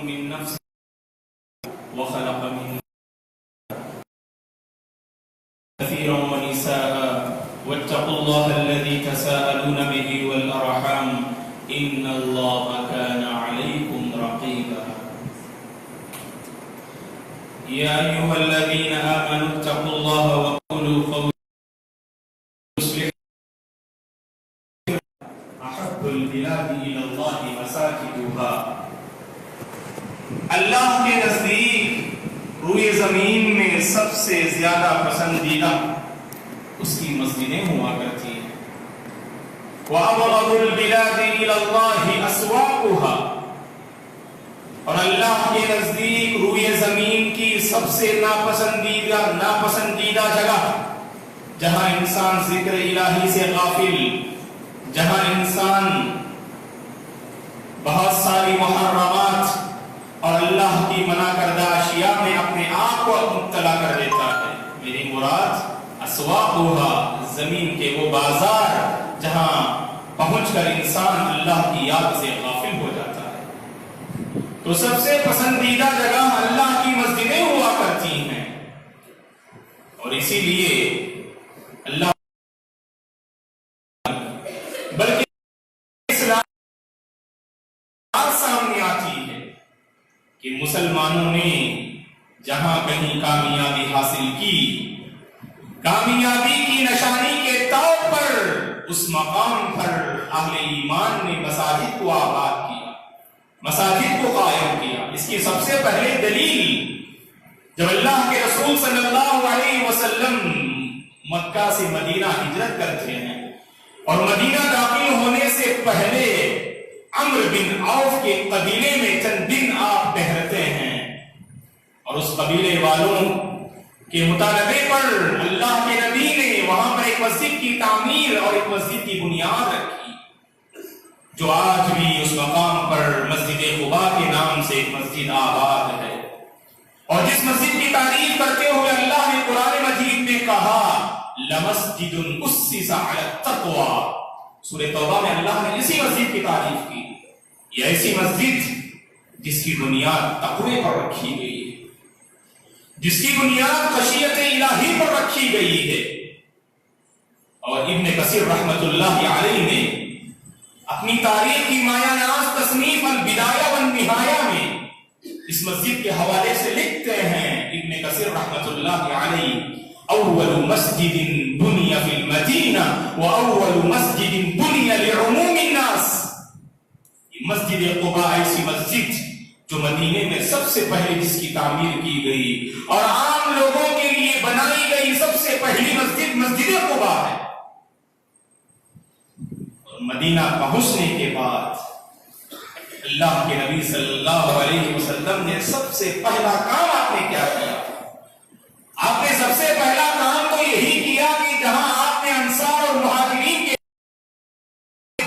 من نفس وخلق منها كثيرا ونساء واتقوا الله الذي تساءلون به والأرحام إن الله كان عليكم رقيبا يا أيها الذين آمنوا اتقوا الله وقولوا قولا يصلح أحب البلاد إلى الله مساجدها اللہ کے نزدیک روئے زمین میں سب سے زیادہ پسندیدہ اس کی مسجدیں ہوا کرتی ہیں وَأَبْغَضُ الْبِلَادِ إِلَى اللَّهِ أَسْوَاقُهَا اور اللہ کے نزدیک روئے زمین کی سب سے ناپسندیدہ جگہ جہاں انسان ذکر الہی سے غافل، جہاں انسان بہت ساری محرمات اور اللہ کی منع کردہ اشیاء میں اپنے آپ کو مبتلا کر دیتا ہے۔ میری مراد اسواقها، زمین کے وہ بازار جہاں پہنچ کر انسان اللہ کی یاد سے غافل ہو جاتا ہے۔ تو سب سے پسندیدہ جگہ اللہ کی مسجدیں ہوا کرتی ہیں، اور اسی لیے اللہ بلکہ اسلام سامنے آتی ہے کہ مسلمانوں نے جہاں کہیں کامیابی حاصل کی، کامیابی کی نشانی کے طور پر اس مقام پر اہل ایمان نے مساجد کو آباد کیا، مساجد کو قائم کیا۔ اس کی سب سے پہلے دلیل جب اللہ کے رسول صلی اللہ علیہ وسلم مکہ سے مدینہ ہجرت کرتے ہیں اور مدینہ داخل ہونے سے پہلے عمرو بن عوف کے قبیلے میں چند دن آپ ٹھہرتے ہیں، اور اس قبیلے والوں کے مطالبے پر اللہ کے نبی نے وہاں پر ایک مسجد کی تعمیر اور ایک مسجد کی بنیاد رکھی، جو آج بھی اس مقام پر مسجد قباء کے نام سے ایک مسجد آباد ہے۔ اور جس مسجد کی تعریف کرتے ہوئے اللہ نے قرآن مجید میں کہا لَمَسْجِدٌ أُسِّسَ عَلَى التَّقْوَى، سورہ توبہ میں اللہ نے اسی مسجد کی تعریف کی، یہ ایسی مسجد جس کی بنیاد تقوی پر رکھی گئی ہے، جس کی بنیاد خشیت الہی پر رکھی گئی ہے۔ اور ابن کثیر رحمت اللہ علیہ نے اپنی تاریخ کی مایہ ناز تصنیف البدایہ والنہایہ میں اس مسجد کے حوالے سے لکھتے ہیں ابن کثیر رحمت اللہ علیہ اول مسجد بنی فی المدینہ واول مسجد بنی لعموم الناس، مسجد قباء ایسی مسجد جو مدینے میں سب سے پہلے جس کی تعمیر کی گئی اور عام لوگوں کے لیے بنائی گئی سب سے پہلی مسجد مسجد قباء ہے۔ اور مدینہ پہنچنے کے بعد اللہ کے نبی صلی اللہ علیہ وسلم نے سب سے پہلا کام آپ نے کیا کیا؟ آپ نے سب سے پہلا کام تو یہی کیا کہ جہاں آپ نے انصار اور مہاجرین کے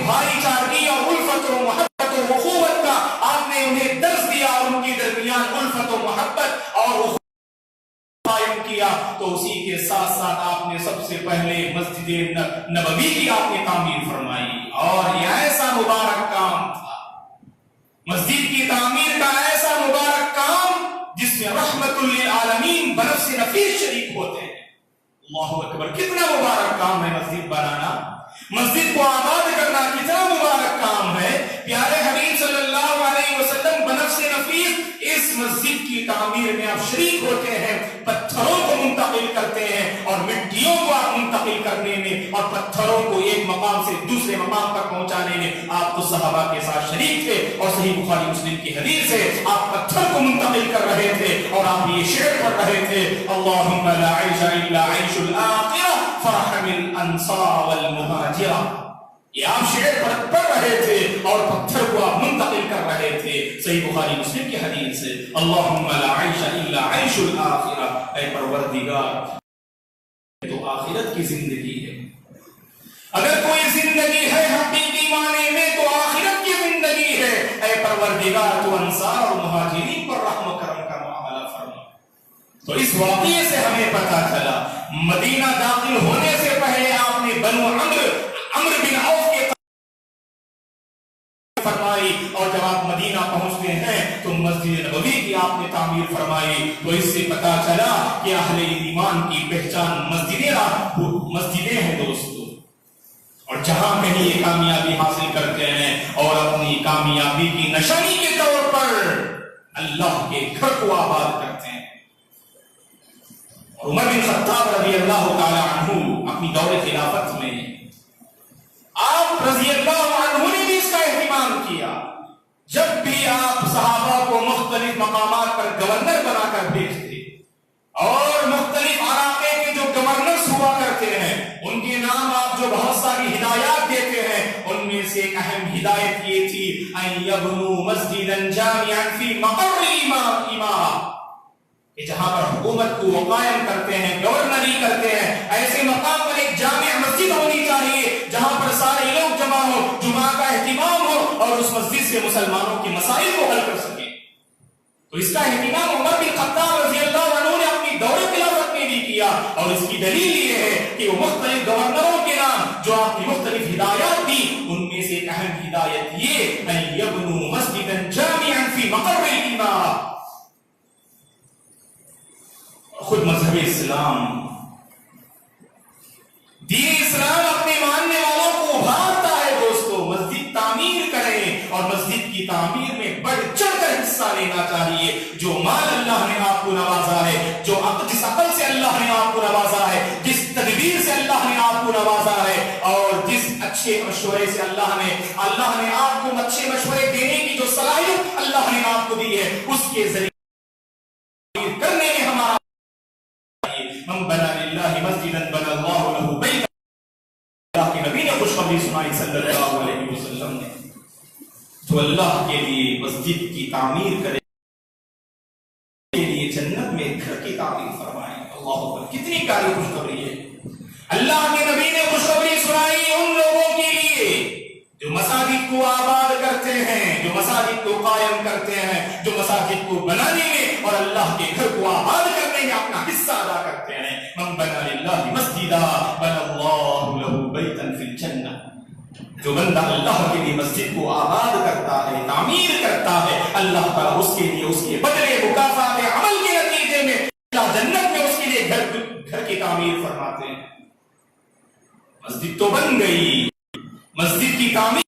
بھائی چارگی اور الفت و محبت و اخوت کا آپ نے انہیں درس دیا اور ان کے درمیان الفت و محبت اور اخوت قائم کیا، تو اسی کے ساتھ ساتھ آپ نے سب سے پہلے مسجد نبوی کی آپ نے تعمیر فرمائی، اور یہ ایسا مبارک کام تھا، مسجد کی تعمیر کا ایسا مبارک کام جس میں رحمت للعالمین بنفس نفیس شریک ہوتے ہیں۔ اللہ اکبر، کتنا مبارک کام ہے مسجد بنانا، مسجد کو آباد کرنا کتنا مبارک کام ہے۔ پیارے حبیب صلی اللہ علیہ وسلم بنفس نفیس اس مسجد کی تعمیر میں آپ شریک ہوتے ہیں، پتھروں کو منتقل کرتے ہیں اور مٹیوں کو آپ منتقل کرنے میں اور پتھروں کو ایک مقام سے دوسرے مقام تک پہنچانے میں آپ تو صحابہ کے ساتھ شریک تھے، اور صحیح بخاری مسلم کی حدیث ہے آپ پتھر کو منتقل کر رہے تھے اور آپ یہ شعر پڑھ رہے تھے اللہم لا عیش الا عیش الآخرہ فرحم الانصار والمہاجرہ، یہ آپ شعر پڑھ رہے تھے اور پتھر کو آپ منتقل کر رہے تھے، صحیح بخاری مسلم کی حدیث ہے اللہم لا عیش الا عیش الآخرہ، اے پروردگار تو آخرت کی زندگی ہے، اگر کوئی زندگی ہے حقیقی معنی میں تو آخرت کی زندگی ہے، اے پروردگار تو انصار اور مہاجرین پر رحم و کرم کا معاملہ فرما۔ تو اس واقعے سے ہمیں پتا چلا مدینہ داخل ہونے سے پہلے آپ نے بنو عمرو بن عوف کے فرمائی، اور جب آپ مدینہ پہنچتے ہیں ہیں تو مسجد نبوی کی آپ نے تعمیر فرمائی. تو اس سے پتا چلا کہ اہل ایمان کی پہچان مسجدیں ہیں دوستو. اور جہاں کہیں یہ کامیابی حاصل کرتے ہیں اور اپنی کامیابی کی نشانی کے طور پر اللہ کے گھر کو آباد کرتے ہیں. عمر بن خطاب رضی اللہ تعالی عنہ اپنی دور خلافت میں آپ رضی اللہ عنہ نے بھی اس کا اہتمام کیا. جب بھی آپ صحابہ کو مختلف مقامات پر گورنر بنا کر بھیجتے اور مختلف علاقے کے جو گورنرز ہوا کرتے ہیں ان کے نام آپ جو بہت ساری ہدایات دیتے ہیں ان میں سے ایک اہم ہدایت یہ تھی ان یبنوا مسجدا جامعا فی مقر الامارہ، کہ جہاں پر حکومت کو وہ قائم کرتے ہیں، گورنری کرتے ہیں، ایسے مقام پر ایک جامع مسجد ہونی چاہیے جہاں پر سارے لوگ جمع ہو، جمعہ کا اہتمام ہو اور اس مسجد سے مسلمانوں کے مسائل کو حل کر سکیں. تو اس کا اہتمام عمر بن خطاب رضی اللہ عنہ نے اپنی دور خلافت میں بھی کیا. اور اس کی دلیل یہ ہے کہ وہ مختلف گورنروں کے نام جو آپ نے مختلف ہدایات دی ان میں سے ایک اہم ہدایت یہ ان یبنوا مسجدا جامعا فی مقر الامارہ. خود مذہب اسلام، دین اسلام اپنے ماننے والوں کو ابھارتا ہے دوستو مسجد تعمیر کریں اور مسجد کی تعمیر میں بڑھ چڑھ کر حصہ لینا چاہیے. جو مال اللہ نے آپ کو نوازا ہے، جس عقل سے اللہ نے آپ کو نوازا ہے، جس تدبیر سے اللہ نے آپ کو نوازا ہے اور جس اچھے مشورے سے اللہ نے آپ کو اچھے مشورے دینے کی جو صلاحیت اللہ نے آپ کو دی ہے اس کے ذریعے کرنے میں ہمارا من بنا للہ مسجدا بنا اللہ له بیتا. اللہ کے نبی نے خوشخبری سنائی صلی اللہ علیہ وسلم نے، جو اللہ کے لیے مسجد کی تعمیر کرے کے لیے جنت میں گھر کی تعمیر فرمائے. اللہ اکبر، کتنی پیاری خوشخبری ہے. اللہ کے نبی نے خوشخبری سنائی ان لوگوں کے لیے جو مساجد کو آباد کرتے ہیں، جو مساجد کو قائم کرتے ہیں، جو مساجد کو بنانے میں اور اللہ کے گھر کو آباد کرنے میں اپنا حصہ ادا کرتے ہیں. من بنا للہ مسجدا بنا اللہ له بیتا فی الجنہ. جو بندہ اللہ کے لیے مسجد کو آباد کرتا ہے، تعمیر کرتا ہے، اللہ تعالیٰ اس کے لیے اس کے بدلے مکافات عمل کے نتیجے میں اللہ جنت میں اس کے لیے گھر کی تعمیر فرماتے ہیں. مسجد تو بن گئی، مسجد کی تعمیر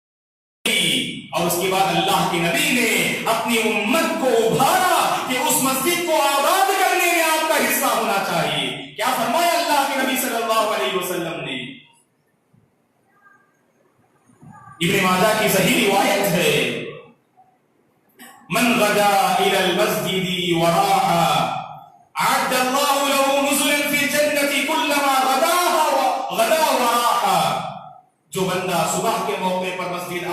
اور اس کے بعد اللہ کے نبی نے اپنی امت کو ابھارا کہ اس مسجد کو آباد کرنے میں آپ کا حصہ ہونا چاہیے. کیا فرمایا اللہ کے نبی صلی اللہ علیہ وسلم نے؟ ابن ماجہ کی صحیح روایت ہے، من غدا الى المسجد وراح اعد اللہ له نزلا في الجنة كلما غدا وراح. جو بندہ صبح کے موقع پر مسجد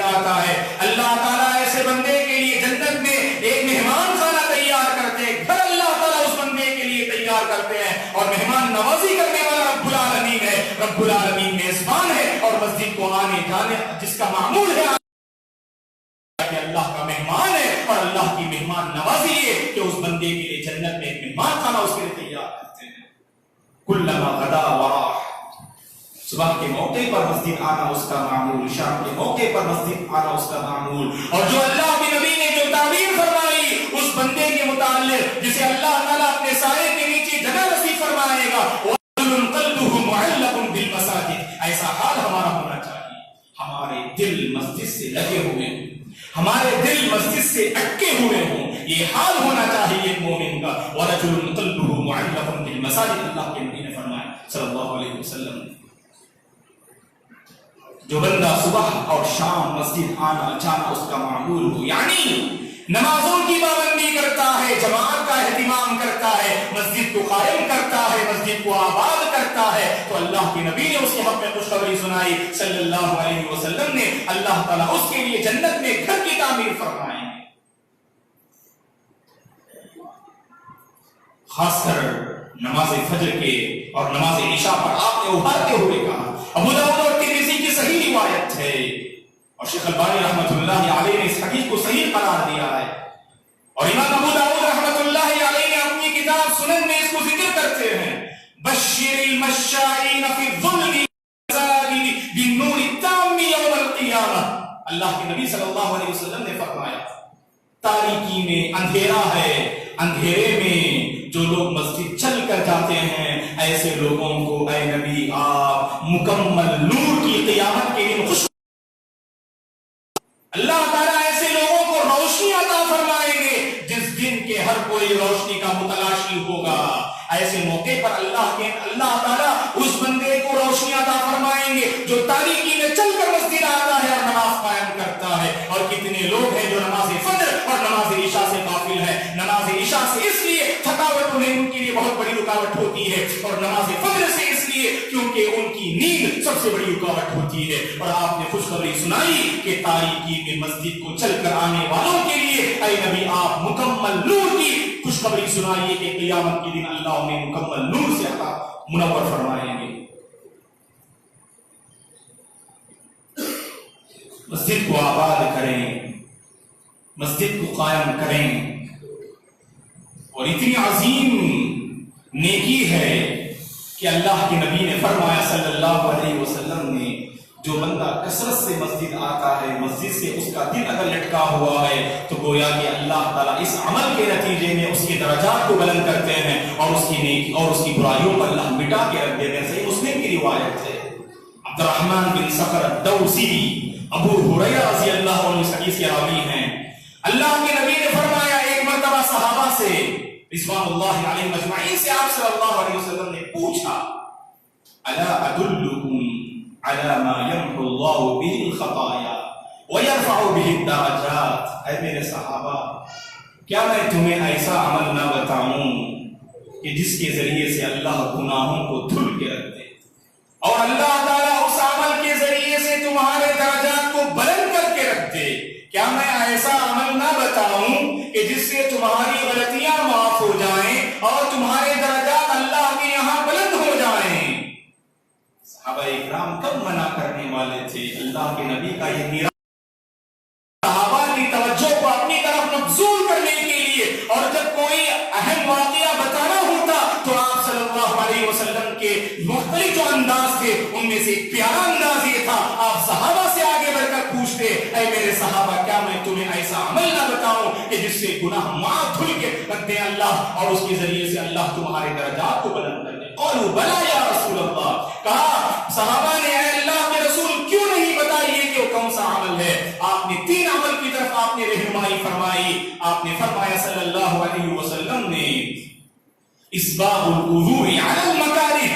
آتا ہے اللہ تعالیٰ ایسے بندے کے لیے جنت میں ایک مہمان خانہ تیار کرتے ہیں. گھر اللہ تعالیٰ اس بندے کے لیے تیار کرتے ہیں اور مہمان نوازی کرنے والا رب العالمین ہے. رب العالمین میزبان ہے اور مسجد کو آنے جانے جس کا معمول ہے کہ اللہ کا مہمان ہے اور اللہ کی مہمان نوازی ہے کہ اس بندے کے لیے جنت میں ایک مہمان خانہ اس کے لیے تیار کرتے ہیں. کلما غدا وراح، صبح کے موقع پر مسجد آنا اس کا معمول، شام کے موقع پر مسجد آنا اس کا معمول. اور جو اللہ کے نبی نے جو تعبیر فرمائی اس بندے کے متعلق جسے اللہ تعالیٰ اپنے سائے کے نیچے جگہ نصیب فرمائے گا، وَرَجُلٌ قَلْبُهُ مُعَلَّقٌ بِالْمَسَاجِدِ. ایسا حال ہمارا ہونا چاہیے، ہمارے دل مسجد سے لگے ہوئے ہوں، ہمارے دل مسجد سے اٹکے ہوئے ہوں. یہ حال ہونا چاہیے ایک مومن کا. وَرَجُلٌ قَلْبُهُ مُعَلَّقٌ بِالْمَسَاجِدِ. اللہ کے نبی نے فرمایا صلی اللہ علیہ وسلم، جو بندہ صبح اور شام مسجد آنا جانا اس کا معمول ہو، یعنی نمازوں کی پابندی کرتا ہے، جماعت کا اہتمام کرتا ہے، مسجد کو قائم کرتا ہے، مسجد کو آباد کرتا ہے، تو اللہ کے نبی نے اس کے حق میں خوشخبری سنائی صلی اللہ علیہ وسلم نے، اللہ تعالیٰ اس کے لیے جنت میں گھر کی تعمیر فرمائیں گے. خاص کر نماز فجر کے اور نماز عشاء پر آپ نے ابھارتے ہوئے کہا. ابو داؤد اور ترمذی کی صحیح روایت ہے اور شیخ البانی رحمۃ اللہ علیہ نے اس حدیث کو صحیح قرار دیا ہے. اور امام ابو داؤد رحمۃ اللہ علیہ نے اپنی کتاب سنن میں اس کو ذکر کرتے ہیں، بشر المشائین فی الظلم بالنور التام یوم القیامہ. اللہ کے نبی صلی اللہ علیہ وسلم نے فرمایا تاریکی میں اندھیرا ہے، اندھیرے میں جو لوگ مسجد چل کر جاتے ہیں ایسے لوگوں کو اے نبی آپ مکمل نور کی قیامت کے دن خوش، اللہ تعالیٰ ایسے لوگوں کو روشنی عطا فرمائیں گے جس دن کے ہر کوئی روشنی کا متلاشی ہوگا۔ ایسے موقع پر اللہ تعالیٰ اس بندے کو روشنی عطا فرمائیں گے جو تاریکی میں چل کر مسجد آتا ہے اور نماز قائم کرتا ہے۔ اور کتنے لوگ ہیں جو نماز فجر اور نماز عشاء سے غافل ہے۔ نماز عشاء سے اس لیے تھکاوٹ انہیں ان کے لیے بہت بڑی رکاوٹ ہوتی ہے، اور نماز فجر سے اس لیے کیونکہ ان کی نیند سب سے بڑی رکاوٹ ہوتی ہے۔ اور آپ نے خوشخبری سنائی کہ تاریکی میں مسجد کو چل کر آنے والوں کے لیے اے نبی آپ مکمل نور کی خوشخبری سنائیے کہ قیامت کے دن اللہ انہیں مکمل نور سے عطا منور فرمائیں گے۔ مسجد کو آباد کریں، مسجد کو قائم کریں، اور اتنی عظیم نیکی ہے کہ اللہ کے نبی نے فرمایا صلی اللہ علیہ وسلم نے جو بندہ کثرت سے مسجد آتا ہے، مسجد سے اس کا دل اگر لٹکا ہوا ہے تو گویا کہ اللہ تعالیٰ اس عمل کے نتیجے میں اس کے درجات کو بلند کرتے ہیں اور اس کی نیکی اور اس کی برائیوں پر اللہ مٹا کے رکھ دیتے ہیں۔ صحیح مسلم کی روایت ہے، عبد الرحمن بن صخر الدوسی ابو ہریرہ رضی اللہ عنہ اس حدیث کے راوی ہیں۔ اللہ کے نبی نے فرمایا ایک مرتبہ صحابہ سے رضوان اللہ علیہم اجمعین سے آپ صلی اللہ علیہ وسلم نے پوچھا الا ادلکم علی ما یمحو اللہ به الخطایا ویرفع به الدرجات، اے میرے صحابہ کیا میں تمہیں ایسا عمل نہ بتاؤں کہ جس کے ذریعے سے اللہ گناہوں کو دھل کے رکھ دے اور اللہ تعالیٰ اس عمل کے ذریعے سے تمہارے درجات کو بلند کر کے رکھ دے؟ کیا میں ایسا عمل نہ بتاؤں کہ جس سے تمہاری غلطیاں معاف ہو جائیں اور تمہارے درجات اللہ کے یہاں بلند ہو جائیں؟ صحابہ اکرام کب منع کرنے والے تھے؟ اللہ کے نبی کا یہ میرا صحابہ کی توجہ کو اپنی طرف مبذول کرنے کے لیے، اور جب کوئی اہم واقعہ بتانا ہوتا تو آپ صلی اللہ علیہ وسلم کے مختلف جو انداز تھے ان میں سے ایک پیارا انداز یہ تھا، آپ صحابہ سے آگے بڑھ کر پوچھتے اے میرے صحابہ کیا میں تمہیں ایسا عمل نہ بتاؤں کہ جس سے گناہ معاف دھل کے رکھ دے اللہ اور اس کے ذریعے سے اللہ تمہارے درجات کو بلند کر دے؟ قالوا بلا یا رسول اللہ، کہا صحابہ نے اے اللہ کے رسول کیوں نہیں بتائیے کہ وہ کون سا عمل ہے؟ آپ نے 3 عمل کی طرف آپ نے رہنمائی فرمائی۔ آپ نے فرمایا صلی اللہ علیہ وسلم نے اسباغ الوضوء علی المکارہ،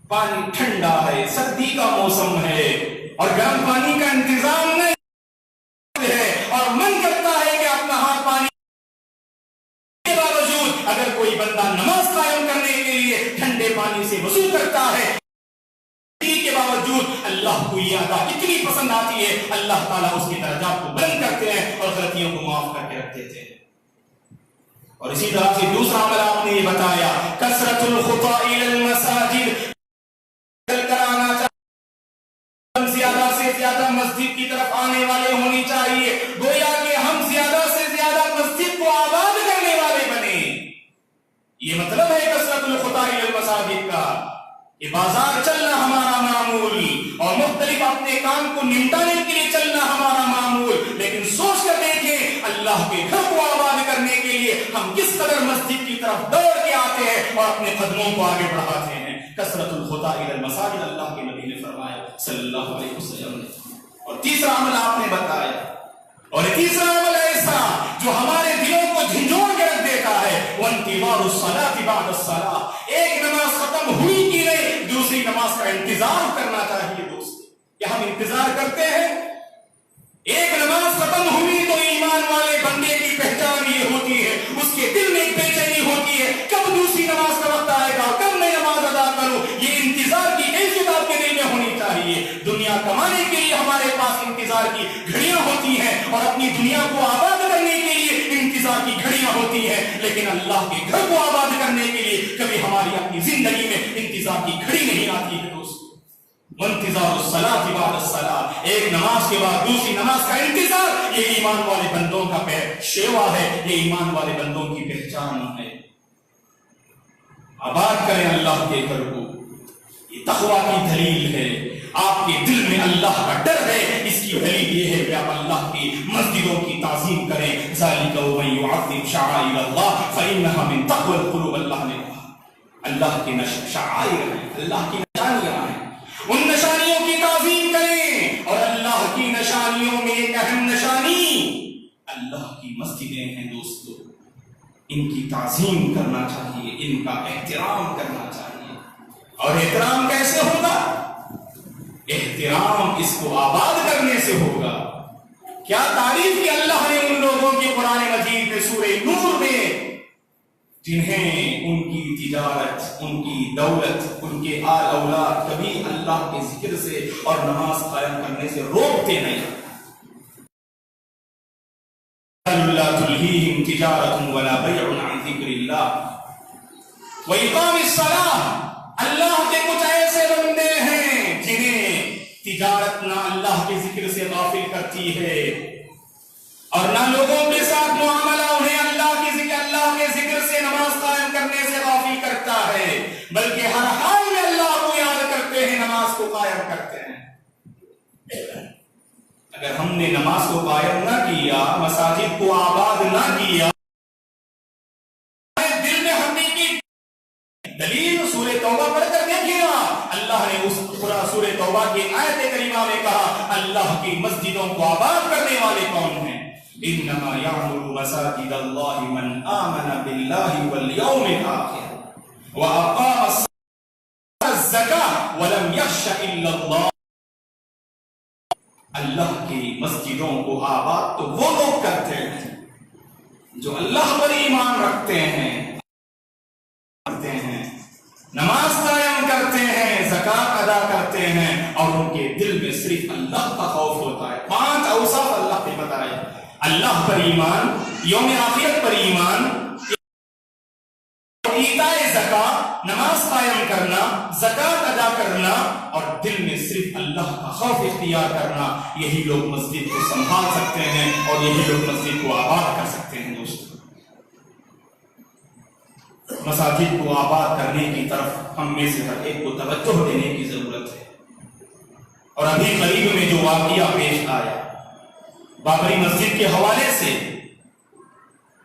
پانی ٹھنڈا ہے، سردی کا موسم ہے اور گرم پانی کا انتظام نہیں ہے اور من کرتا ہے کہ اپنا ہاتھ پانی کے باوجود اگر کوئی بندہ نماز قائم کرنے کے لیے ٹھنڈے پانی سے وضو کرتا ہے کے باوجود اللہ کو یہ ادا اتنی پسند آتی ہے، اللہ تعالیٰ اس کے درجات کو بلند کرتے ہیں اور غلطیوں کو معاف کر کے رکھ دیتے ہیں۔ اور اسی طرح سے دوسرا عمل آپ نے یہ بتایا کثرت الخطا الی المساجد، زیادہ سے زیادہ مسجد کی طرف آنے والے ہونی چاہیے، گویا کہ ہم زیادہ سے زیادہ مسجد کو آباد کرنے والے بنے۔ یہ مطلب ہے کثرت الخطا الی المساجد کا کہ بازار چلنا ہمارا معمول اور مختلف اپنے کام کو نمٹانے کے لیے چلنا ہمارا معمول، لیکن سوچ کر دیکھیں اللہ کے گھر کو آباد کرنے کے لیے ہم کس قدر مسجد کی طرف دوڑ کے آتے ہیں اور اپنے قدموں کو آگے بڑھاتے ہیں۔ کثرت الخطا الی المساجد اللہ کے نبی نے فرمایا صلی اللہ علیہ وسلم نے۔ اور تیسرا عمل آپ نے بتایا، اور تیسرا عمل ایسا جو ہمارے دلوں کو جھنجھوڑ کے رکھ دیتا ہے، وانتظار الصلاۃ بعد الصلاۃ، ایک نماز ختم ہوئی کہ نہیں دوسری نماز کا انتظار کرنا چاہیے۔ دوست کیا ہم انتظار کرتے ہیں؟ ایک نماز ختم ہوئی تو ایمان والے بندے کی پہچان یہ ہوتی ہے، اس کے دل میں ایک بے چینی ہوتی ہے کب دوسری نماز کا وقت آئے گا، کب میں نماز ادا کروں۔ یہ انتظار کی کیفیت آپ کے دل میں ہونی چاہیے۔ دنیا کمانے کے لیے ہمارے پاس انتظار کی گھڑیاں ہوتی ہیں اور اپنی دنیا کو آباد کرنے کے لیے انتظار کی گھڑیاں ہوتی ہیں، لیکن اللہ کے گھر کو آباد کرنے کے لیے کبھی ہماری اپنی زندگی میں انتظار کی گھڑی نہیں آتی ہے۔ دوست انتظار الصلاۃ بعد الصلاۃ، ایک نماز کے بعد دوسری نماز کا انتظار، یہ ایمان والے بندوں کا شیوا ہے، یہ ایمان والے بندوں کی پہچان ہے۔ آباد کریں اللہ کے گھر کو، یہ تقویٰ کی دلیل ہے۔ آپ کے دل میں اللہ کا ڈر ہے، اس کی دلیل یہ ہے کہ آپ اللہ کی مسجدوں کی تعظیم کریں. ذالک ومن یعظم شعائر اللہ فإنها من تقوی القلوب. اللہ نے کہا اللہ کی شعائر ہیں، اللہ کی نشانیاں ہیں، ان نشانیوں کی تعظیم کریں. اور اللہ کی نشانیوں میں ایک اہم نشانی اللہ کی مسجدیں ہیں. دوستو ان کی تعظیم کرنا چاہیے، ان کا احترام کرنا چاہیے. اور احترام کیسے ہوگا؟ احترام اس کو آباد کرنے سے ہوگا. کیا تعریف کی اللہ نے ان لوگوں کی قرآن مجید میں سورہ نور میں، جنہیں ان کی تجارت، ان کی دولت، ان کے آل اولاد کبھی اللہ کے ذکر سے اور نماز قائم کرنے سے روکتے نہیں. لا تلہیہم تجارت ولا بیع عن ذکر اللہ وإقام الصلاۃ. اللہ کے کچھ ایسے بندے ہیں جنہیں تجارت نہ اللہ کے ذکر سے غافل کرتی ہے اور نہ لوگوں کے ساتھ معاملہ انہیں اللہ کے ذکر سے نماز قائم کرنے سے غافل کرتا ہے، بلکہ ہر حال میں اللہ کو یاد کرتے ہیں، نماز کو قائم کرتے ہیں. اگر ہم نے نماز کو قائم نہ کیا، مساجد کو آباد نہ کیا، دل میں حقیقی دلیل سورہ توبہ پڑھ کر دیکھیے نا. اللہ نے اس سورہ توبہ کی آیت کریمہ میں کہا اللہ کی مسجدوں کو آباد کرنے والے کون ہیں؟ انما یعمر مساجد اللہ من آمن باللہ والیوم الآخر واقام الزکاۃ ولم یخش الا اللہ. اللہ کی مسجدوں کو آباد تو وہ لوگ کرتے ہیں جو اللہ پر ایمان رکھتے ہیں، نماز قائم کرتے ہیں، زکات ادا کرتے ہیں، اور ان کے دل میں صرف اللہ کا خوف ہوتا ہے. 5 اوصاف اللہ نے بتائے: اللہ پر ایمان، یوم آخرت پر ایمان، ایتاء زکات، نماز قائم کرنا، زکات ادا کرنا، اور دل میں صرف اللہ کا خوف اختیار کرنا. یہی لوگ مسجد کو سنبھال سکتے ہیں اور یہی لوگ مسجد کو آباد کر سکتے ہیں. دوستو مساجد کو آباد کرنے کی طرف ہم میں سے ہر ایک کو توجہ دینے کی ضرورت ہے. اور ابھی قریب میں جو واقعہ پیش آیا بابری مسجد کے حوالے سے،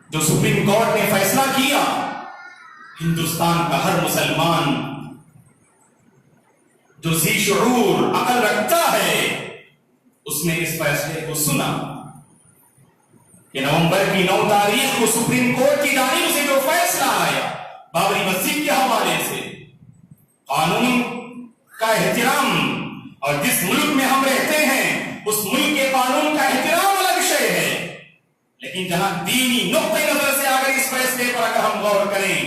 جو سپریم کورٹ نے فیصلہ کیا، ہندوستان کا ہر مسلمان جو ذی شعور عقل رکھتا ہے اس نے اس فیصلے کو سنا کہ نومبر کی 9 تاریخ کو سپریم کورٹ کی جانب سے جو فیصلہ آیا بابری مسجد کے حوالے سے، قانون کا احترام، اور جس ملک میں ہم رہتے ہیں اس ملک کے قانون کا احترام الگ شے ہے، لیکن جہاں دینی نقطۂ نظر سے اگر اس فیصلے پر اگر ہم غور کریں،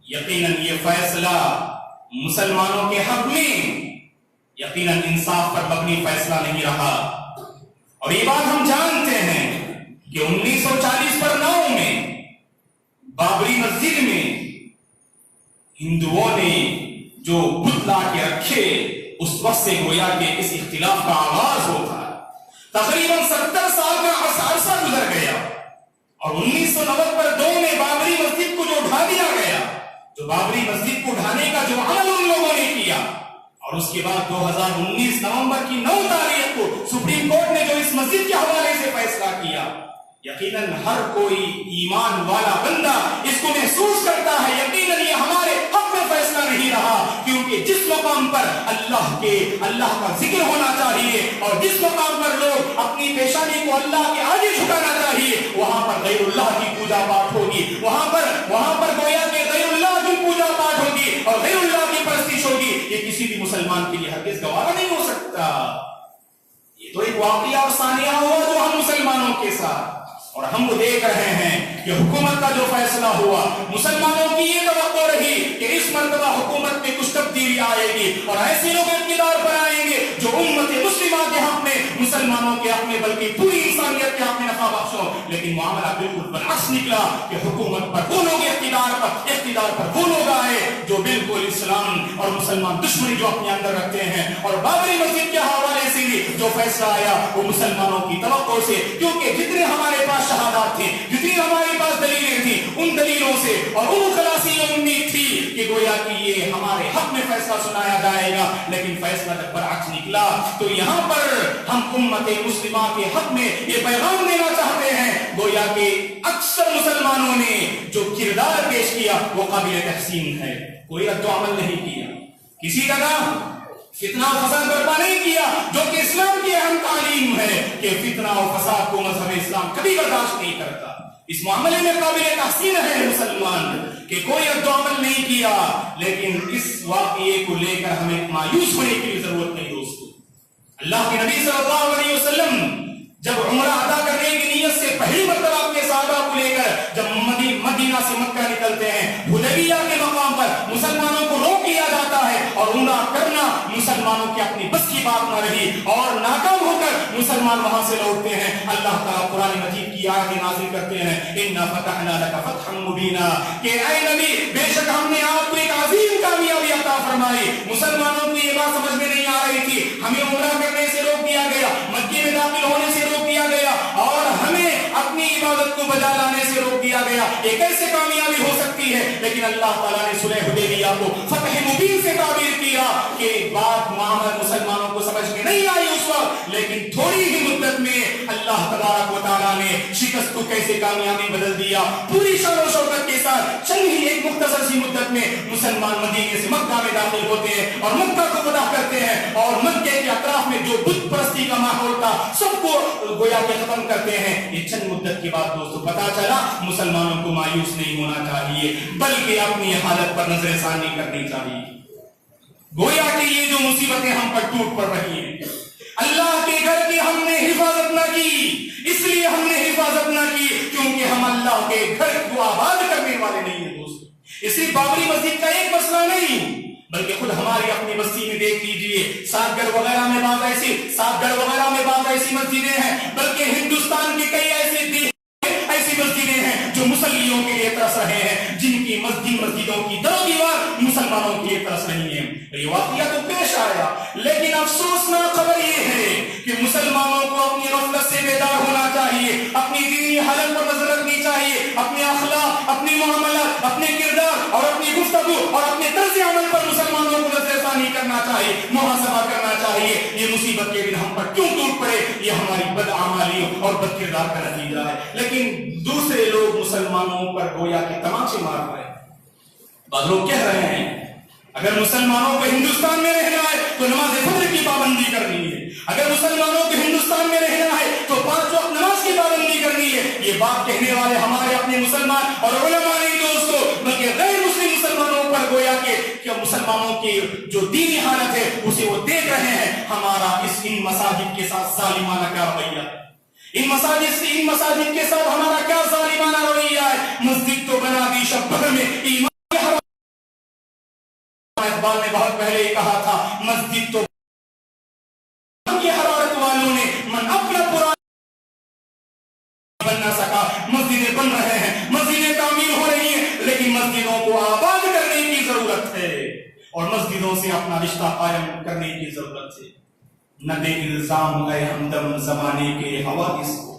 یقیناً یہ فیصلہ مسلمانوں کے حق میں یقیناً انصاف پر مبنی فیصلہ نہیں رہا. اور یہ بات ہم جانتے ہیں کہ 1940 پر 9 میں بابری مسجد میں ہندوؤں نے جو بت لا کے رکھے، اس وقت سے گویا کہ اس اختلاف کا آغاز ہوتا ہے. تقریباً 70 سال کا عرصہ گزر گیا اور 1990 پر 2 میں بابری مسجد کو جو ڈھا دیا گیا، جو بابری مسجد کو ڈھانے کا جو عمل ان لوگوں نے کیا، اور اس کے بعد 2019 نومبر کی 9 تاریخ کو سپریم کورٹ نے جو اس مسجد کے حوالے سے فیصلہ کیا، یقیناً ہر کوئی ایمان والا بندہ اس کو محسوس کرتا ہے یقیناً یہ ہمارے حق میں فیصلہ نہیں رہا، کیونکہ جس مقام پر اللہ کا ذکر ہونا چاہیے اور جس مقام پر لوگ اپنی پیشانی کو اللہ کے آگے جھکانا چاہیے، وہاں پر غیر اللہ کی پوجا پاٹ ہوگی، وہاں پر گویا کہ غیر اللہ کی پوجا پاٹ ہوگی اور غیر اللہ کی پرستش ہوگی. یہ کسی بھی مسلمان کے لیے ہرگز گوارا نہیں ہو سکتا. یہ تو ایک واقعہ اور ثانیہ ہوا جو ہم مسلمانوں کے ساتھ، اور ہم وہ دیکھ رہے ہیں کہ حکومت کا جو فیصلہ ہوا، مسلمانوں کی یہ توقع رہی کہ اس مرتبہ حکومت میں کچھ تبدیلی آئے گی اور ایسے لوگ اقتدار پر آئیں گے جو امت مسلمہ کے حق میں، مسلمانوں کے حق میں، بلکہ پوری انسانیت کے حق میں نفع بخش ہو. لیکن معاملہ بالکل برعکس نکلا کہ حکومت پر وہ لوگ اقتدار پر وہ لوگ آئے جو بالکل اسلام اور مسلمان دشمنی جو اپنے اندر رکھتے ہیں. اور بابری مسجد کے حوالے سے بھی جو فیصلہ آیا وہ مسلمانوں کی توقع سے، کیونکہ جتنے ہمارے پاس شہادات تھی، جتنی ہمارے پاس دلیلیں تھیں، ان دلیلوں سے اور ان خلاصی امید تھی کہ کہ گویا کہ یہ ہمارے حق میں فیصلہ سنایا جائے گا، لیکن فیصلہ جب برعکس نکلا تو یہاں پر ہم امت مسلمہ کے حق میں یہ پیغام دینا چاہتے ہیں، گویا کہ اکثر مسلمانوں نے جو کردار پیش کیا وہ قابل تحسین ہے، کوئی رد و عمل نہیں کیا، کسی طرح فتنہ و فساد برپا نہیں کیا، جو کہ اسلام کی اہم تعلیم ہے کہ فتنہ و فساد کو مذہب اسلام کبھی برداشت نہیں کرتا۔ اس معاملے میں قابل تحسین ہے مسلمان کہ کوئی رد و عمل نہیں کیا، لیکن اس واقعے کو لے کر ہمیں مایوس ہونے کی ضرورت نہیں دوستو۔ اللہ کے نبی صلی اللہ علیہ وسلم جب عمرہ ادا کرنے کی نیت سے پہلی مرتبہ اپنے صحابہ کو لے کر جب مدینہ سے مکہ نکلتے ہیں، حدیبیہ کے مقام پر مسلمانوں کو روک لیا جاتا ہے اور عمرہ کرنا مسلمانوں کی اپنی بس کی بات نہ رہی اور ناکام ہو کر مسلمان وہاں سے لوٹتے ہیں۔ اللہ تعالیٰ قرآن مجید کی آیتیں نازل کرتے ہیں، اِنَّا فَتَحْنَا لَكَ فَتْحًا مُبِينًا، کہ اے نبی بے شک ہم نے آپ کو ایک عظیم کامیابی عطا فرمائی۔ مسلمانوں کو یہ بات سمجھ میں نہیں آ رہی تھی، ہمیں عمرہ کرنے سے روک دیا گیا، مکے میں داخل ہونے سے روک دیا گیا اور ہمیں اپنی عبادت کو بجا لانے سے روک دیا گیا، یہ کیسے کامیابی ہو سکتی ہے؟ لیکن اللہ تعالیٰ نے صلح حدیبیہ کو فتح مبین سے تعبیر کیا کہ بات معاملہ مسلمانوں کو سمجھ میں نہیں آئی اس وقت، لیکن تھوڑی ہی مدت میں اللہ تبارک و تعالیٰ نے شکست کو کیسے کامیابی بدل دیا، پوری شان و شوکت کے ساتھ چند ہی ایک مختصر سی مدت میں مسلمان مدینے سے مکہ میں داخل ہوتے ہیں اور مکہ کو فتح کرتے ہیں اور مکے کے اطراف میں جو بت پرستی کا ماحول تھا سب کو گویا کہ ختم کرتے ہیں۔ یہ چند مدت کے بعد دوستو پتا چلا مسلمانوں کو مایوس نہیں ہونا چاہیے بلکہ اپنی حالت پر نظر ثانی کرنی چاہیے۔ گویا کہ یہ جو مصیبتیں ہم پر ٹوٹ پڑ رہی ہیں، اللہ کے گھر کی ہم نے حفاظت نہ کی، اس لیے ہم نے حفاظت نہ کی کیونکہ ہم اللہ کے گھر کو آباد کرنے والے نہیں ہیں دوستو۔ اس لیے بابری مسجد کا ایک مسئلہ نہیں بلکہ خود ہماری اپنی بستی میں دیکھ لیجئے، ساتھ گڑھ وغیرہ میں بعض ایسی مسجدیں ہیں، بلکہ ہندوستان کی کئی ایسی مسجدیں ہیں جو مسلیوں کے لیے ترس رہے ہیں، جن کی مسجدوں کی در و دیوار مسلمانوں کے لیے ترس رہی ہیں۔ یہ واقعہ تو پیش آیا، لیکن افسوسناک خبر یہ ہے کہ مسلمانوں کو اپنی غفلت سے بیدار ہونا چاہیے، اپنی دینی حالت پر نظر رکھنی چاہیے، اپنے اخلاق، اپنی معاملات، اپنے کردار اور اپنی گفتگو اور اپنے طرز عمل پر مسلمانوں کو نظر ثانی کرنا چاہیے، محاسبہ کرنا چاہیے۔ یہ مصیبت کے دن ہم پر کیوں ٹوٹ پڑے؟ یہ ہماری بدعمالی اور بد کردار کا نتیجہ ہے، لیکن دوسرے لوگ مسلمانوں پر گویا کے تماچے مار رہے ہیں۔ بعض لوگ کہہ رہے ہیں اگر مسلمانوں کو ہندوستان میں رہنا ہے تو نماز فجر کی پابندی کرنی ہے، اگر مسلمانوں کو ہندوستان میں رہنا ہے تو 5 وقت نماز کی پابندی کرنی ہے۔ یہ بات کہنے والے ہمارے اپنے مسلمان اور علماء نہیں دوستو، بلکہ غیر مسلم مسلمانوں پر گویا کہ مسلمانوں کی جو دینی حالت ہے اسے وہ دیکھ رہے ہیں۔ ہمارا ان مساجد کے ساتھ ظالمانہ کیا رویہ، ان مساجد کے ساتھ ہمارا کیا ظالمانہ رویہ ہے۔ مسجد تو بنا دی شبہ میں ایمان، اقبال نے بہت پہلے ہی کہا تھا مسجد تو کی حرارت والوں نے من اپنا پرانا بن نہ سکا۔ مسجدیں بن رہے ہیں، مسجدیں تعمیر ہو رہی ہیں، لیکن مسجدوں کو آباد کرنے کی ضرورت ہے اور مسجدوں سے اپنا رشتہ قائم کرنے کی ضرورت ہے۔ نہ دے الزام اے ہمدم زمانے کے حوادث کو،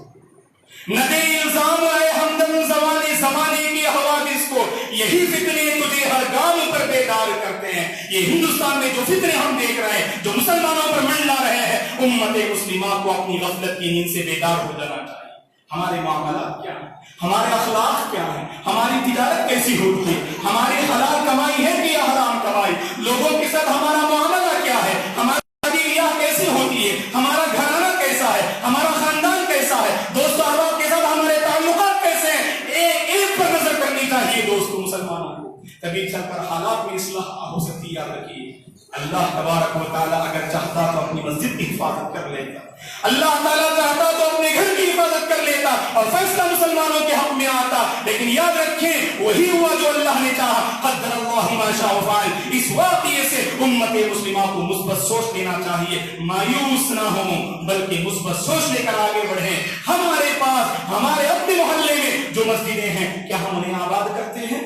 نہ دے الزام اے ہمدم زمانے کے حوادث کو، یہی فتنے تجھے ہر گام پر بیدار کرتے ہیں۔ یہ ہندوستان میں جو فتنے ہم دیکھ رہے ہیں، جو مسلمانوں پر منڈلا رہے ہیں، امت مسلمہ کو اپنی غفلت کی نیند سے بیدار ہو جانا چاہیے۔ ہمارے معاملات کیا ہیں، ہمارے اخلاق کیا ہیں، ہماری تجارت کیسی ہوتی ہے، ہماری حلال کمائی ہے کہ حرام کمائی، لوگوں کے ساتھ ہمارا معاملہ کیا ہے، ہماری شادی کیسی ہوتی ہے، ہمارا گھرانہ کیسا ہے، ہمارا خاندان کیسا ہے، دوست احباب کے ساتھ ہمارے تعلقات کیسے ہیں، ایک پر نظر کرنی چاہیے دوستو مسلمانوں کو، تبھی چل کر حالات میں اصلاح ہو سکتی ہے۔ یاد رکھیے اللہ تبارک و تعالیٰ اگر چاہتا تو اپنی مسجد کی حفاظت کر لیتا، اللہ تعالیٰ چاہتا تو اپنے گھر کی حفاظت کر لیتا اور فیصلہ مسلمانوں کے حق میں آتا، لیکن یاد رکھیں وہی ہوا جو اللہ نے چاہا، قدر اللہ ما شاء فعل۔ اس واقعے سے امت مسلمہ کو مثبت سوچ لینا چاہیے، مایوس نہ ہوں بلکہ مثبت سوچ لے کر آگے بڑھیں۔ ہمارے پاس ہمارے اپنے محلے میں جو مسجدیں ہیں کیا ہم انہیں آباد کرتے ہیں؟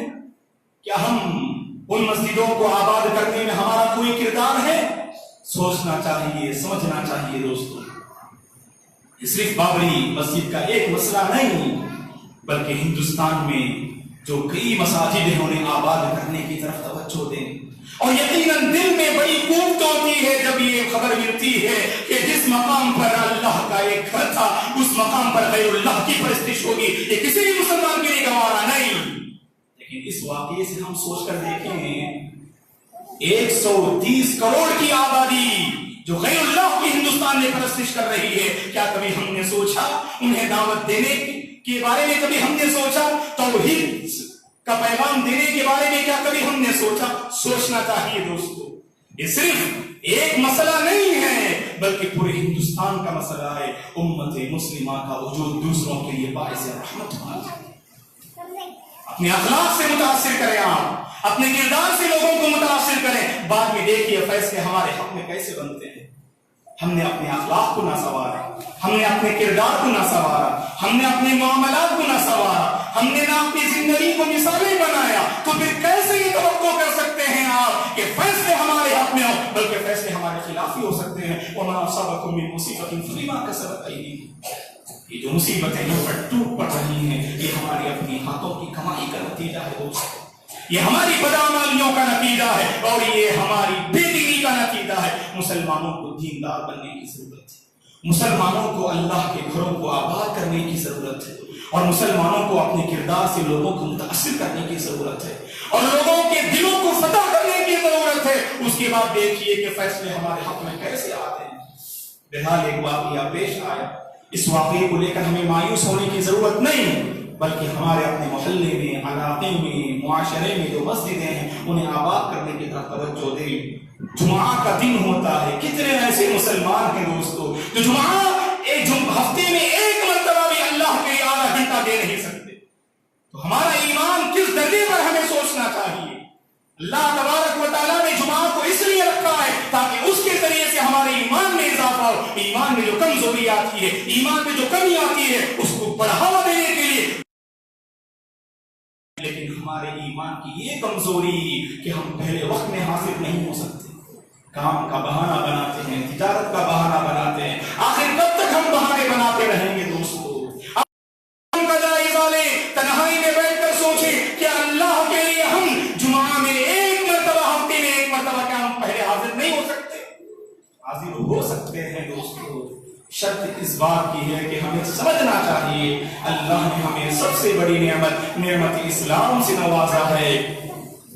کیا ہم ان مسجدوں کو آباد کرنے میں ہمارا کوئی کردار ہے؟ سوچنا چاہیے، سمجھنا چاہیے دوستو۔ صرف بابری مسجد کا ایک مسئلہ نہیں بلکہ ہندوستان میں جو کئی مساجد ہیں انہیں آباد کرنے کی طرف توجہ دیں. اور یقیناً دل میں بڑی کوفت ہوتی ہے جب یہ خبر ملتی ہے کہ جس مقام پر اللہ کا ایک گھر تھا اس مقام پر غیر اللہ کی پرستش ہوگی. یہ کسی بھی مسلمان کے لیے گوارا نہیں. لیکن اس واقعے سے ہم سوچ کر دیکھیں 130 کروڑ کی آبادی جو غیر اللہ کی ہندوستان میں پرستش کر رہی ہے، کیا کبھی ہم نے سوچا انہیں دعوت دینے کے بارے میں؟ کبھی ہم نے سوچا توحید کا پیغام دینے کے بارے میں؟ کیا کبھی ہم نے سوچا؟ سوچنا چاہیے دوستو. یہ صرف ایک مسئلہ نہیں ہے بلکہ پورے ہندوستان کا مسئلہ ہے. امت مسلمہ کا وجود دوسروں کے لیے باعث رحمت ہونا چاہیے. اپنے اخلاق سے متاثر کریں، آپ اپنے کردار سے لوگوں کو متاثر کریں. بعد میں دیکھیے فیصلے ہمارے حق میں کیسے بنتے ہیں. ہم نے اپنے اخلاق کو نہ سنوارا، ہم نے اپنے کردار کو نہ سنوارا، ہم نے اپنے معاملات کو نہ سنوارا، ہم نے نہ اپنی زندگی کو مثالیں بنایا، تو پھر کیسے یہ توقع کر سکتے ہیں آپ کہ فیصلے ہمارے حق میں ہوں؟ بلکہ فیصلے ہمارے خلاف ہی ہو سکتے ہیں. وَمَا أَصَابَكُم مِّن مُّصِيبَةٍ فَبِمَا كَسَبَتْ أَيْدِيكُمْ. یہ جو مصیبتیں ہم پر ٹوٹ پڑ رہی ہیں یہ ہماری اپنی ہاتھوں کی کمائی کا نتیجہ ہے دوست. یہ ہماری بدعمالیوں کا نتیجہ ہے اور یہ ہماری بے دینی کا نتیجہ ہے. مسلمانوں کو دیندار بننے کی ضرورت ہے. مسلمانوں کو اللہ کے گھروں کو آباد کرنے کی ضرورت ہے اور مسلمانوں کو اپنے کردار سے لوگوں کو متاثر کرنے کی ضرورت ہے اور لوگوں کے دلوں کو فتح کرنے کی ضرورت ہے. اس کے بعد دیکھیے کہ فیصلے ہمارے حق میں کیسے آتے ہیں. بہرحال ایک واقعہ پیش آیا. اس واقعے کو لے کر ہمیں مایوس ہونے کی ضرورت نہیں بلکہ ہمارے اپنے محلے میں، علاقے میں، معاشرے میں جو مسجدیں ہیں انہیں آباد کرنے کی طرف توجہ دیں. جمعہ کا دن ہوتا ہے. کتنے ایسے مسلمان ہیں دوستو جو ہفتے میں ایک مرتبہ بھی اللہ کے لیے آدھا گھنٹہ دے نہیں سکتے. تو ہمارا ایمان کس درجے پر ہمیں سوچنا چاہیے. اللہ تبارک و تعالیٰ نے جمعہ کو اس لیے رکھا ہے تاکہ اس کے ذریعے سے ہمارے ایمان میں اضافہ ہو. ایمان میں جو کمزوری آتی ہے، ایمان میں جو کمی آتی ہے اس کو بڑھاوا دینے کے لیے. لیکن ہمارے ایمان کی یہ کمزوری کہ ہم پہلے وقت میں حاضر نہیں ہو سکتے. کام کا بہانہ بناتے ہیں، تجارت کا بہانہ بناتے ہیں. آخر کب تک ہم بہانے بناتے رہیں گے دوستو؟ کا جائزہ لیں، تنہائی میں بیٹھ کر سوچیں کہ اللہ کے لیے ہم جمعہ میں ایک مرتبہ، ہفتے میں ایک مرتبہ کیا ہم پہلے حاضر نہیں ہو سکتے؟ حاضر ہو سکتے ہیں دوستو. شرط اس بات کی ہے کہ ہمیں سمجھنا چاہیے اللہ نے ہمیں سب سے بڑی نعمت اسلام سے نوازا ہے.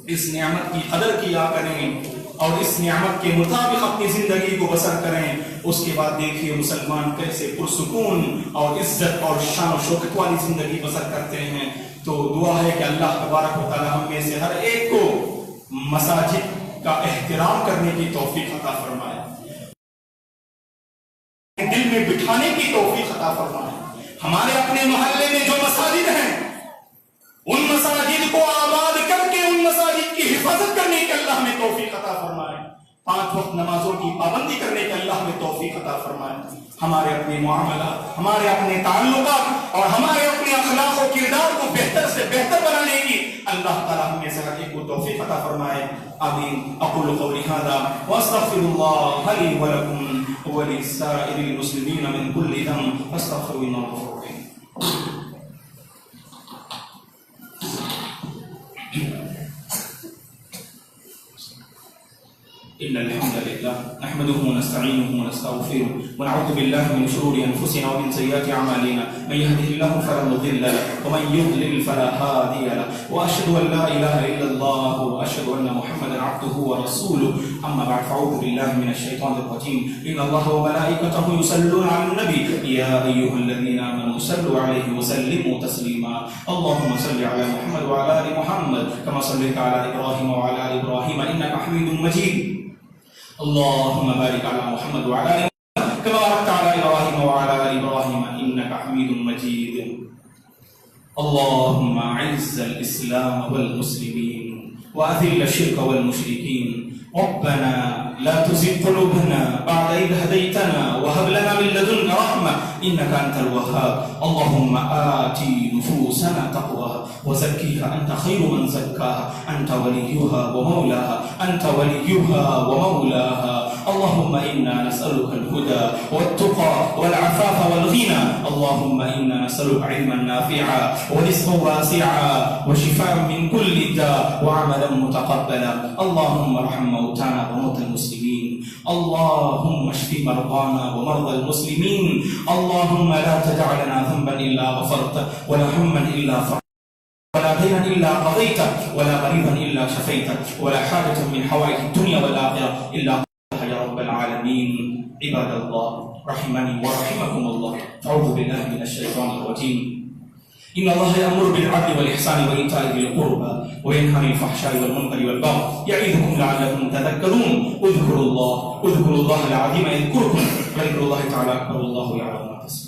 اس نعمت کی قدر کیا کریں اور اس نعمت کے مطابق اپنی زندگی کو بسر کریں. اس کے بعد دیکھیے مسلمان کیسے پرسکون اور عزت اور شان و شوکت والی زندگی بسر کرتے ہیں. تو دعا ہے کہ اللہ تبارک و تعالی ہم میں سے ہر ایک کو مساجد کا احترام کرنے کی توفیق عطا فرمائے، دل میں بٹھانے کی توفیق عطا فرمائے. ہمارے اپنے محلے میں جو مساجد ہیں ان مساجد کو آباد کر کے ان مساجد کی حفاظت کرنے کی اللہ میں توفیق عطا فرمائے. 5 وقت نمازوں کی پابندی کرنے کی اللہ میں توفیق عطا فرمائے. ہمارے اپنے معاملات، ہمارے اپنے تعلقات اور ہمارے اپنے اخلاق و کردار کو بہتر سے بہتر بنانے کی اللہ تعالیٰ ہمیں سے ہر ایک کو توفیق عطا فرمائے. آمین. اقول قولی ھذا واستغفر اللہ لی ولکم ولسائر المسلمین من کل ذنب فاستغفروہ انہ غفور رحیم. إن الحمد لله نحمده ونستعينه ونستغفره ونعوذ بالله من شرور أنفسنا ومن سيئات أعمالنا من يهده الله فلا مضل له ومن يضلل فلا هادي له وأشهد أن لا إله إلا الله وأشهد أن محمدا عبده ورسوله. أما بعد فأعوذ بالله من الشيطان الرجيم. إن الله وملائكته يصلون على النبي يا أيها الذين آمنوا صلوا عليه وسلموا تسليما. اللهم صل على محمد وعلى آل محمد كما صليت على إبراهيم وعلى آل إبراهيم إنك حميد مجيد. اللهم بارك على محمد وعلى آل محمد كما باركت على إبراهيم وعلى آل إبراهيم إنك حميد مجيد. اللهم أعز الإسلام والمسلمين وأذل الشرك والمشركين. ربنا لا تزغ قلوبنا بعد إذ هديتنا وهب لنا من لدنك رحمة إنك أنت الوهاب. اللهم آت نفوسنا تقواها وزكيها أنت خير من زكاها أنت وليها ومولاها أنت وليها ومولاها. اللهم إنا نسألك الهدى والتقى والعفاف والغنى. اللهم إنا نسألك علما نافعا ورزقا واسعا وشفاء من كل داء وعملا متقبلا. اللهم ارحم موتانا وموتى المسلمين. اللهم اشف مرضانا ومرضى المسلمين. اللهم لا تدع لنا ذنبا إلا غفرته ولا هما إلا فرجته ولا دينا إلا قضيته ولا مريضا إلا شفيته ولا حاجة من حوائج الدنيا والآخرة إلا قضيتها يا رب العالمين. عباد الله رحمني ورحمكم الله. أعوذ بالله من الشيطان الرجيم. إن الله يأمر بالعدل والإحسان وإيتاء ذي القربى وينهى عن الفحشاء والمنكر والبغي يعظكم لعلكم تذكرون. اذكروا الله العظيم يذكركم وذكر الله تعالى أكبر. والله يعلم ما تصنعون.